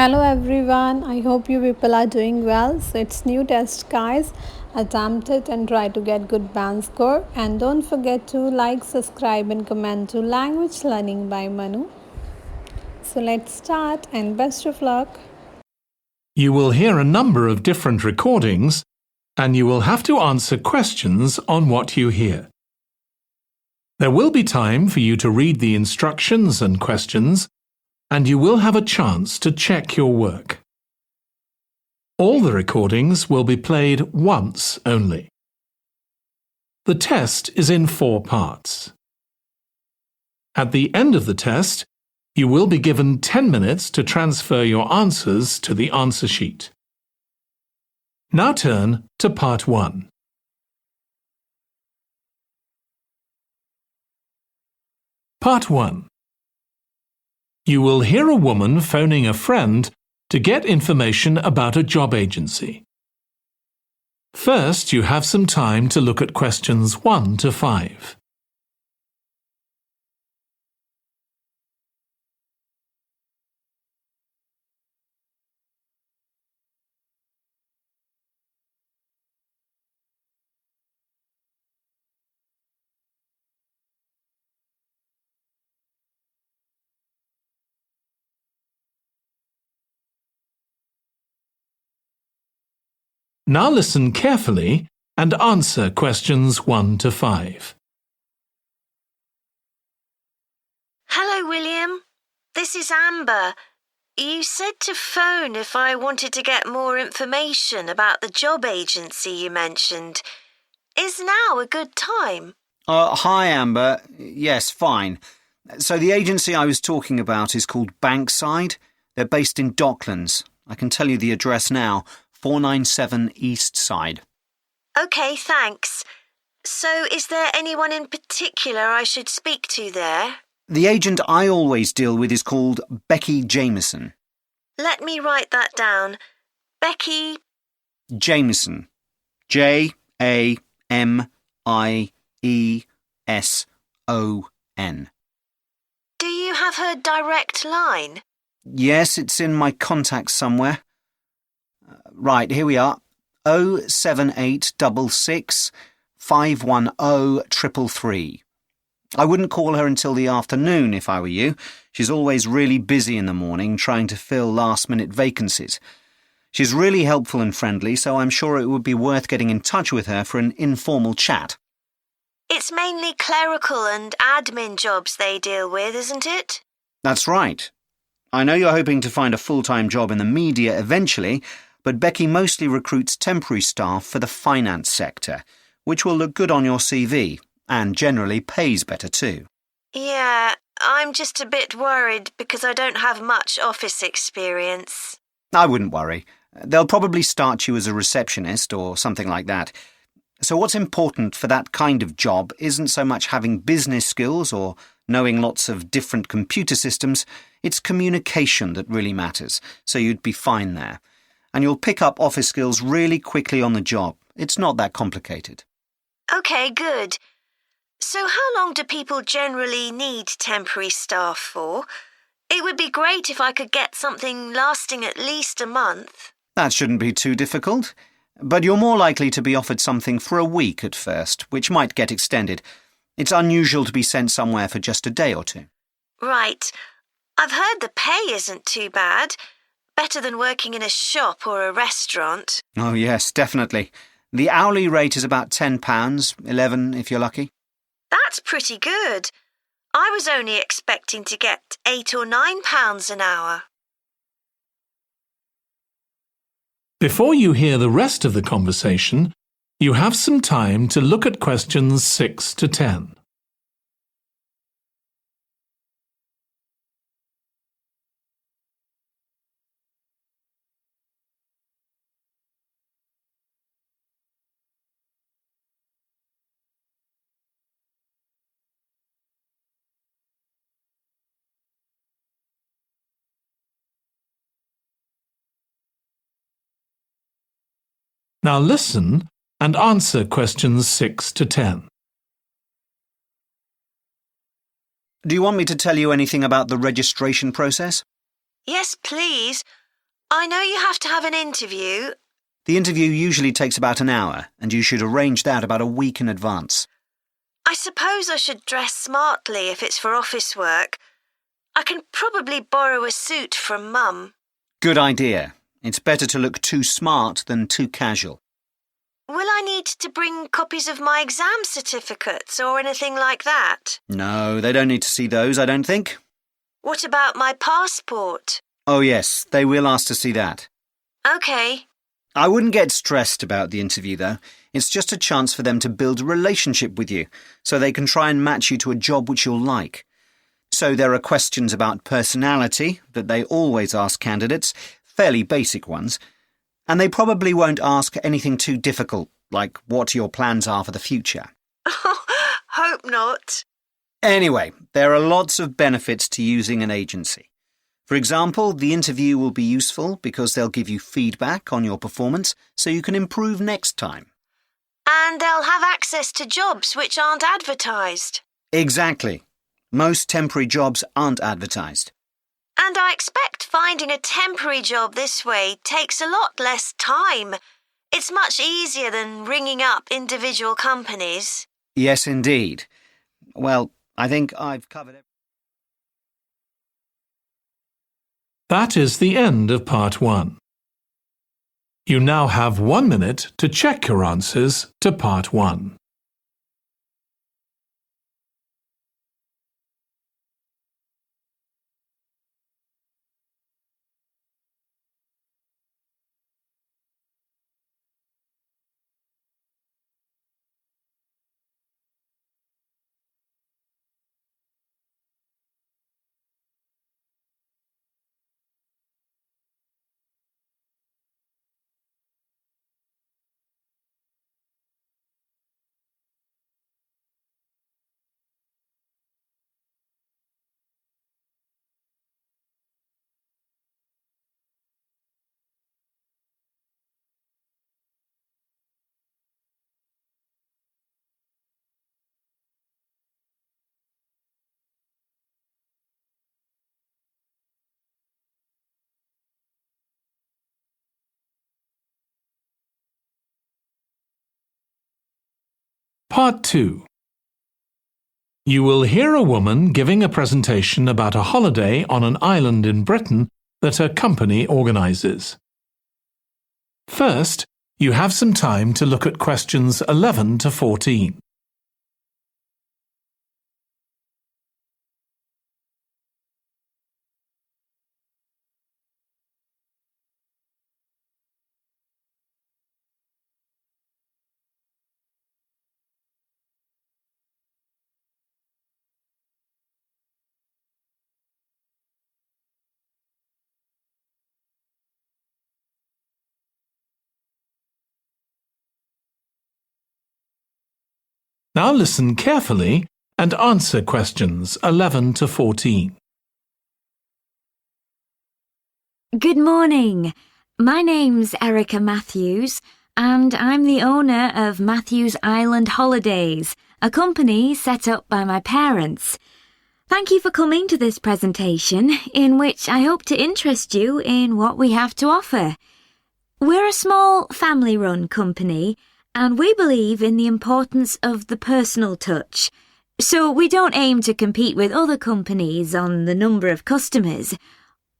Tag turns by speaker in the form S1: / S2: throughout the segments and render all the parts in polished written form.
S1: Hello everyone, I hope you people are doing well. So it's new test guys. Attempt it and try to get good band score. And don't forget to like, subscribe and comment to Language Learning by Manu. So let's start and best of luck.
S2: You will hear a number of different recordings and you will have to answer questions on what you hear. There will be time for you to read the instructions and questions, and you will have a chance to check your work. All the recordings will be played once only. The test is in 4 parts. At the end of the test, you will be given 10 minutes to transfer your answers to the answer sheet. Now turn to Part 1. Part 1. You will hear a woman phoning a friend to get information about a job agency. First, you have some time to look at questions 1 to 5. Now listen carefully and answer questions 1 to 5.
S3: Hello, William. This is Amber. You said to phone if I wanted to get more information about the job agency you mentioned. Is now a good time?
S4: Hi, Amber. Yes, fine. So the agency I was talking about is called Bankside. They're based in Docklands. I can tell you the address now. 497 East Side.
S3: OK, thanks. So is there anyone in particular I should speak to there?
S4: The agent I always deal with is called Becky Jameson.
S3: Let me write that down. Becky
S4: Jameson. Jameson.
S3: Do you have her direct line?
S4: Yes, it's in my contacts somewhere. Right, here we are. 07866 510 333. I wouldn't call her until the afternoon if I were you. She's always really busy in the morning trying to fill last-minute vacancies. She's really helpful and friendly, so I'm sure it would be worth getting in touch with her for an informal chat.
S3: It's mainly clerical and admin jobs they deal with, isn't it?
S4: That's right. I know you're hoping to find a full-time job in the media eventually, but Becky mostly recruits temporary staff for the finance sector, which will look good on your CV and generally pays better too.
S3: Yeah, I'm just a bit worried because I don't have much office experience.
S4: I wouldn't worry. They'll probably start you as a receptionist or something like that. So what's important for that kind of job isn't so much having business skills or knowing lots of different computer systems. It's communication that really matters, so you'd be fine there. And you'll pick up office skills really quickly on the job. It's not that complicated.
S3: OK, good. So how long do people generally need temporary staff for? It would be great if I could get something lasting at least a month.
S4: That shouldn't be too difficult. But you're more likely to be offered something for a week at first, which might get extended. It's unusual to be sent somewhere for just a day or two.
S3: Right. I've heard the pay isn't too bad. Better than working in a shop or a restaurant.
S4: Oh, yes, definitely. The hourly rate is about £10, $11 if you're lucky.
S3: That's pretty good. I was only expecting to get £8 or £9 an hour.
S2: Before you hear the rest of the conversation, you have some time to look at questions 6 to 10. Now listen and answer questions 6 to 10.
S4: Do you want me to tell you anything about the registration process?
S3: Yes, please. I know you have to have an interview.
S4: The interview usually takes about an hour, and you should arrange that about a week in advance.
S3: I suppose I should dress smartly if it's for office work. I can probably borrow a suit from Mum.
S4: Good idea. It's better to look too smart than too casual.
S3: Will I need to bring copies of my exam certificates or anything like that?
S4: No, they don't need to see those, I don't think.
S3: What about my passport?
S4: Oh yes, they will ask to see that.
S3: OK.
S4: I wouldn't get stressed about the interview, though. It's just a chance for them to build a relationship with you, so they can try and match you to a job which you'll like. So there are questions about personality that they always ask candidates, fairly basic ones, and they probably won't ask anything too difficult, like what your plans are for the future.
S3: Hope not.
S4: Anyway, there are lots of benefits to using an agency. For example, the interview will be useful because they'll give you feedback on your performance so you can improve next time.
S3: And they'll have access to jobs which aren't advertised.
S4: Exactly. Most temporary jobs aren't advertised.
S3: And I expect finding a temporary job this way takes a lot less time. It's much easier than ringing up individual companies.
S4: Yes, indeed. Well, I think I've covered it.
S2: That is the end of part 1. You now have 1 minute to check your answers to part 1. Part 2. You will hear a woman giving a presentation about a holiday on an island in Britain that her company organises. First, you have some time to look at questions 11 to 14. Now listen carefully and answer questions 11 to 14.
S5: Good morning. My name's Erica Matthews, and I'm the owner of Matthews Island Holidays, a company set up by my parents. Thank you for coming to this presentation, in which I hope to interest you in what we have to offer. We're a small family-run company, and we believe in the importance of the personal touch. So we don't aim to compete with other companies on the number of customers.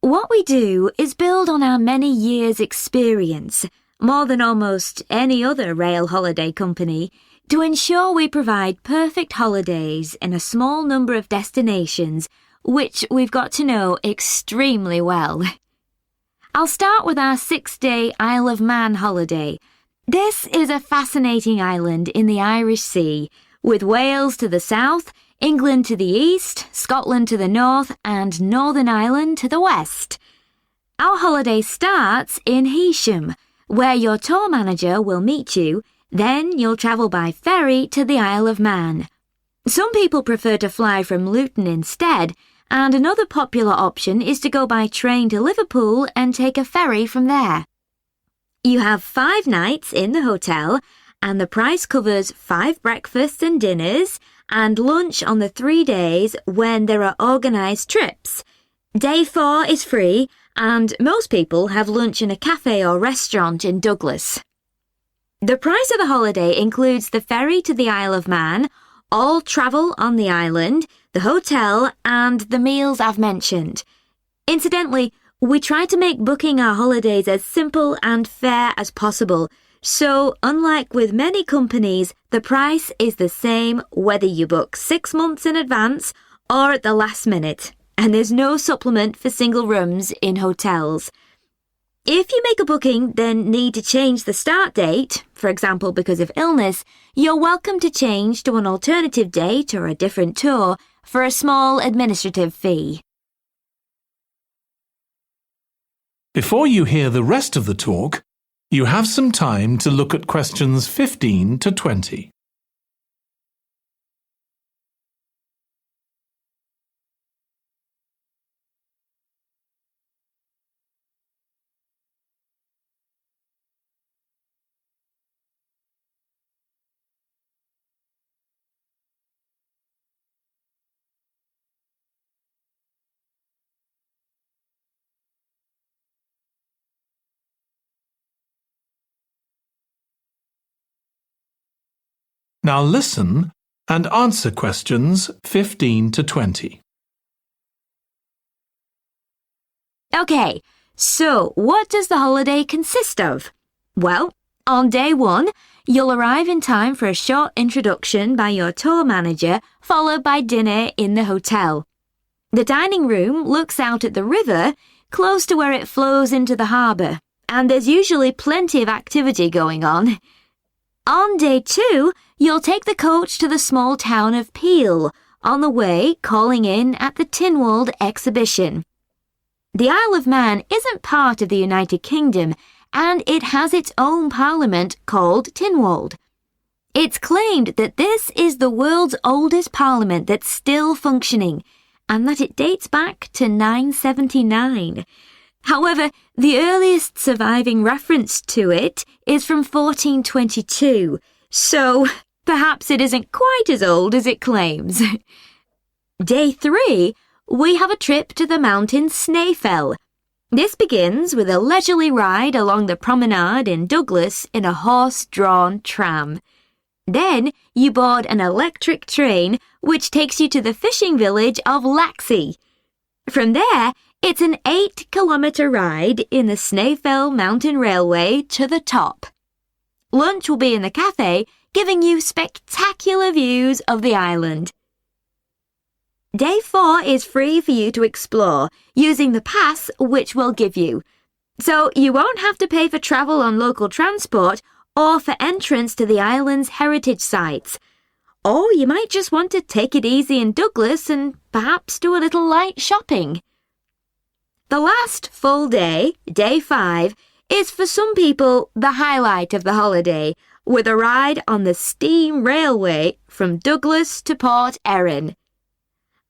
S5: What we do is build on our many years' experience, more than almost any other rail holiday company, to ensure we provide perfect holidays in a small number of destinations, which we've got to know extremely well. I'll start with our 6-day Isle of Man holiday. This is a fascinating island in the Irish Sea, with Wales to the south, England to the east, Scotland to the north, and Northern Ireland to the west. Our holiday starts in Heysham, where your tour manager will meet you. Then you'll travel by ferry to the Isle of Man. Some people prefer to fly from Luton instead, and another popular option is to go by train to Liverpool and take a ferry from there. You have 5 nights in the hotel, and the price covers 5 breakfasts and dinners and lunch on the 3 days when there are organised trips. Day 4 is free, and most people have lunch in a cafe or restaurant in Douglas. The price of the holiday includes the ferry to the Isle of Man, all travel on the island, the hotel, and the meals I've mentioned. Incidentally, we try to make booking our holidays as simple and fair as possible, so unlike with many companies, the price is the same whether you book 6 months in advance or at the last minute, and there's no supplement for single rooms in hotels. If you make a booking, then need to change the start date, for example because of illness, you're welcome to change to an alternative date or a different tour for a small administrative fee.
S2: Before you hear the rest of the talk, you have some time to look at questions 15 to 20. Now listen and answer questions 15 to 20.
S5: Okay, so what does the holiday consist of? Well, on day 1, you'll arrive in time for a short introduction by your tour manager, followed by dinner in the hotel. The dining room looks out at the river, close to where it flows into the harbour, and there's usually plenty of activity going on. On day 2, you'll take the coach to the small town of Peel, on the way calling in at the Tynwald exhibition. The Isle of Man isn't part of the United Kingdom, and it has its own parliament called Tynwald. It's claimed that this is the world's oldest parliament that's still functioning, and that it dates back to 979. However, the earliest surviving reference to it is from 1422, so perhaps it isn't quite as old as it claims. Day 3, we have a trip to the mountain Snaefell. This begins with a leisurely ride along the promenade in Douglas in a horse-drawn tram. Then you board an electric train which takes you to the fishing village of Laxey. From there, it's an 8-kilometre ride in the Snaefell Mountain Railway to the top. Lunch will be in the cafe, giving you spectacular views of the island. Day 4 is free for you to explore, using the pass which we'll give you. So you won't have to pay for travel on local transport or for entrance to the island's heritage sites. Or you might just want to take it easy in Douglas and perhaps do a little light shopping. The last full day, day 5, is for some people the highlight of the holiday, with a ride on the steam railway from Douglas to Port Erin.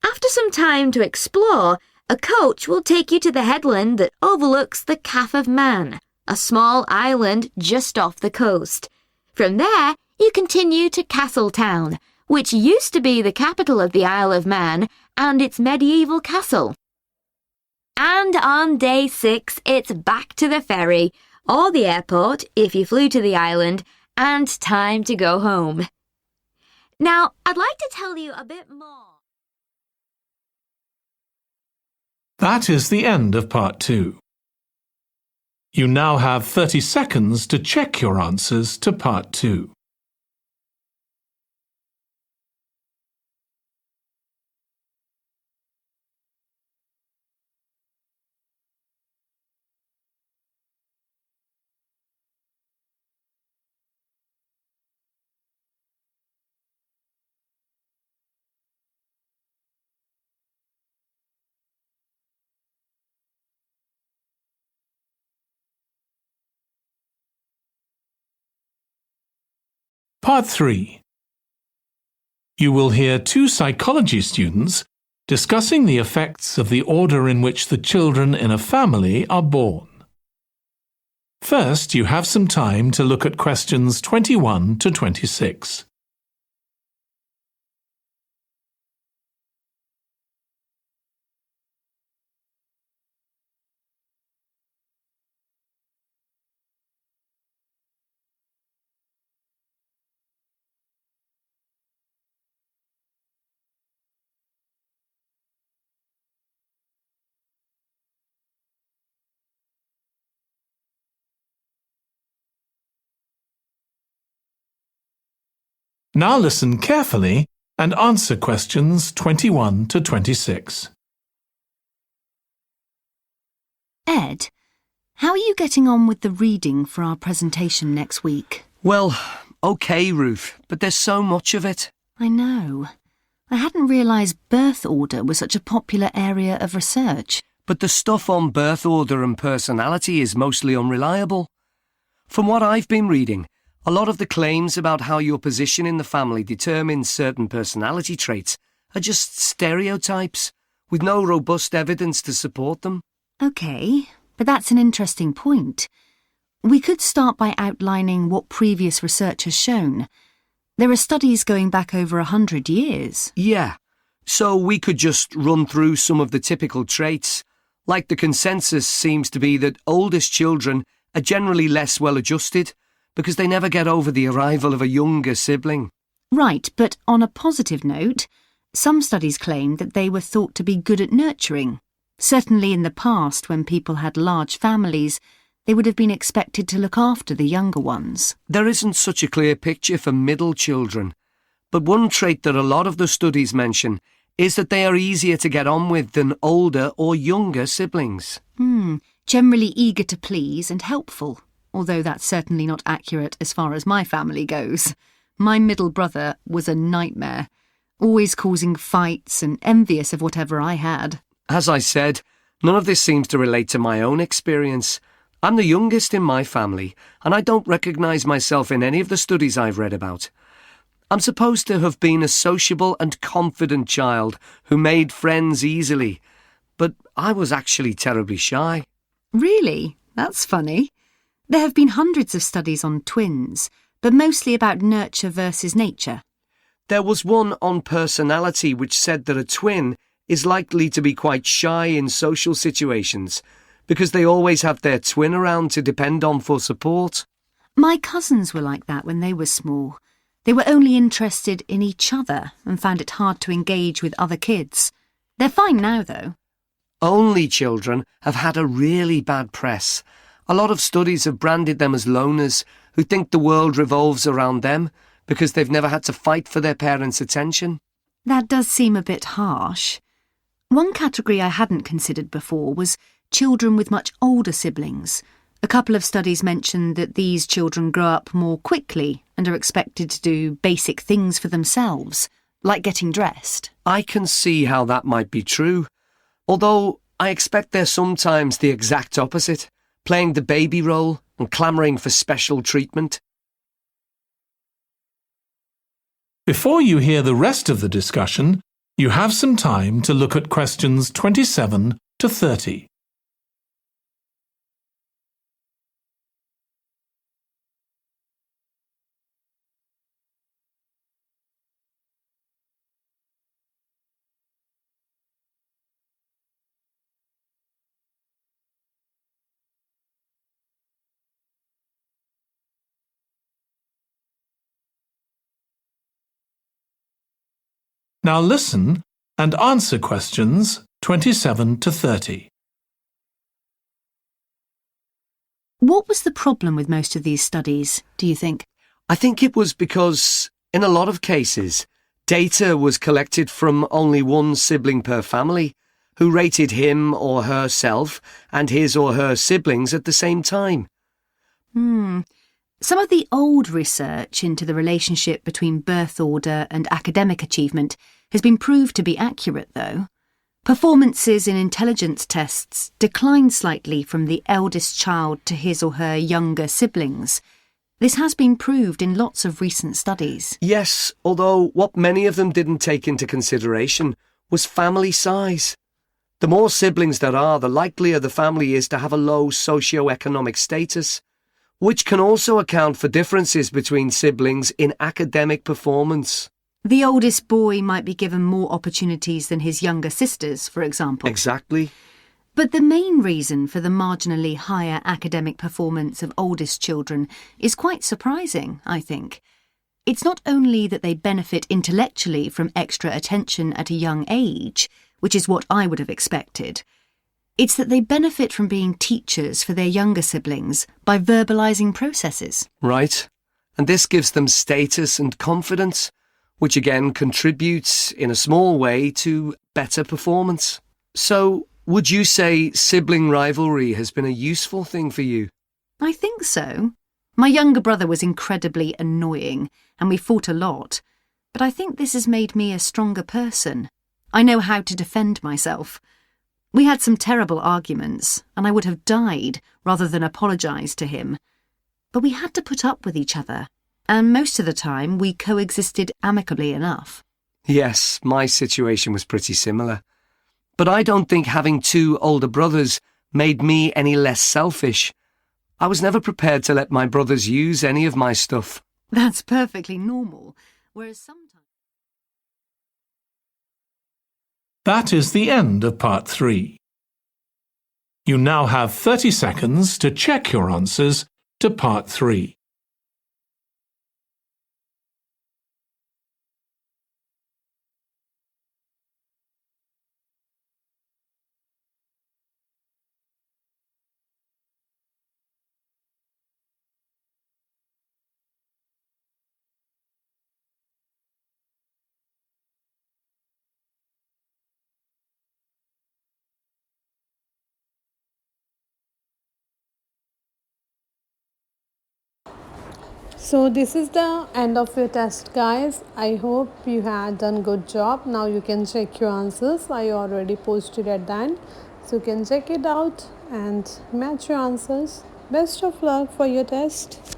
S5: After some time to explore, a coach will take you to the headland that overlooks the Calf of Man, a small island just off the coast. From there, you continue to Castletown, which used to be the capital of the Isle of Man and its medieval castle. And on day 6, it's back to the ferry, or the airport if you flew to the island, and time to go home. Now, I'd like to tell you a bit more.
S2: That is the end of part 2. You now have 30 seconds to check your answers to part 2. Part 3. You will hear 2 psychology students discussing the effects of the order in which the children in a family are born. First, you have some time to look at questions 21 to 26. Now listen carefully and answer questions 21 to 26.
S6: Ed, how are you getting on with the reading for our presentation next week?
S7: Well, OK, Ruth, but there's so much of it.
S6: I know. I hadn't realised birth order was such a popular area of research.
S7: But the stuff on birth order and personality is mostly unreliable. From what I've been reading, a lot of the claims about how your position in the family determines certain personality traits are just stereotypes, with no robust evidence to support them.
S6: OK, but that's an interesting point. We could start by outlining what previous research has shown. There are studies going back over 100 years.
S7: Yeah, so we could just run through some of the typical traits. Like the consensus seems to be that oldest children are generally less well-adjusted because they never get over the arrival of a younger sibling.
S6: Right, but on a positive note, some studies claim that they were thought to be good at nurturing. Certainly in the past, when people had large families, they would have been expected to look after the younger ones.
S7: There isn't such a clear picture for middle children, but one trait that a lot of the studies mention is that they are easier to get on with than older or younger siblings.
S6: Generally eager to please and helpful, although that's certainly not accurate as far as my family goes. My middle brother was a nightmare, always causing fights and envious of whatever I had.
S7: As I said, none of this seems to relate to my own experience. I'm the youngest in my family, and I don't recognise myself in any of the studies I've read about. I'm supposed to have been a sociable and confident child who made friends easily, but I was actually terribly shy.
S6: Really? That's funny. There have been hundreds of studies on twins, but mostly about nurture versus nature.
S7: There was one on personality which said that a twin is likely to be quite shy in social situations because they always have their twin around to depend on for support.
S6: My cousins were like that when they were small. They were only interested in each other and found it hard to engage with other kids. They're fine now, though.
S7: Only children have had a really bad press. A lot of studies have branded them as loners who think the world revolves around them because they've never had to fight for their parents' attention.
S6: That does seem a bit harsh. One category I hadn't considered before was children with much older siblings. A couple of studies mentioned that these children grow up more quickly and are expected to do basic things for themselves, like getting dressed.
S7: I can see how that might be true, although I expect they're sometimes the exact opposite, playing the baby role and clamouring for special treatment.
S2: Before you hear the rest of the discussion, you have some time to look at questions 27 to 30. Now listen and answer questions 27 to 30.
S6: What was the problem with most of these studies, do you think?
S7: I think it was because, in a lot of cases, data was collected from only one sibling per family, who rated him or herself and his or her siblings at the same time.
S6: Some of the old research into the relationship between birth order and academic achievement has been proved to be accurate, though. Performances in intelligence tests declined slightly from the eldest child to his or her younger siblings. This has been proved in lots of recent studies.
S7: Yes, although what many of them didn't take into consideration was family size. The more siblings there are, the likelier the family is to have a low socio-economic status, which can also account for differences between siblings in academic performance.
S6: The oldest boy might be given more opportunities than his younger sisters, for example.
S7: Exactly.
S6: But the main reason for the marginally higher academic performance of oldest children is quite surprising, I think. It's not only that they benefit intellectually from extra attention at a young age, which is what I would have expected. It's that they benefit from being teachers for their younger siblings by verbalising processes.
S7: Right. and this gives them status and confidence, which again contributes in a small way to better performance. So, would you say sibling rivalry has been a useful thing for you?
S6: I think so. My younger brother was incredibly annoying, and we fought a lot, but I think this has made me a stronger person. I know how to defend myself. We had some terrible arguments, and I would have died rather than apologise to him. But we had to put up with each other, and most of the time we coexisted amicably enough.
S7: Yes, my situation was pretty similar. But I don't think having two older brothers made me any less selfish. I was never prepared to let my brothers use any of my stuff.
S6: That's perfectly normal, whereas sometimes...
S2: That is the end of part 3. You now have 30 seconds to check your answers to part 3.
S1: So this is the end of your test, guys. I hope you had done good job. Now you can check your answers. I already posted at the end, so you can check it out and match your answers. Best of luck for your test.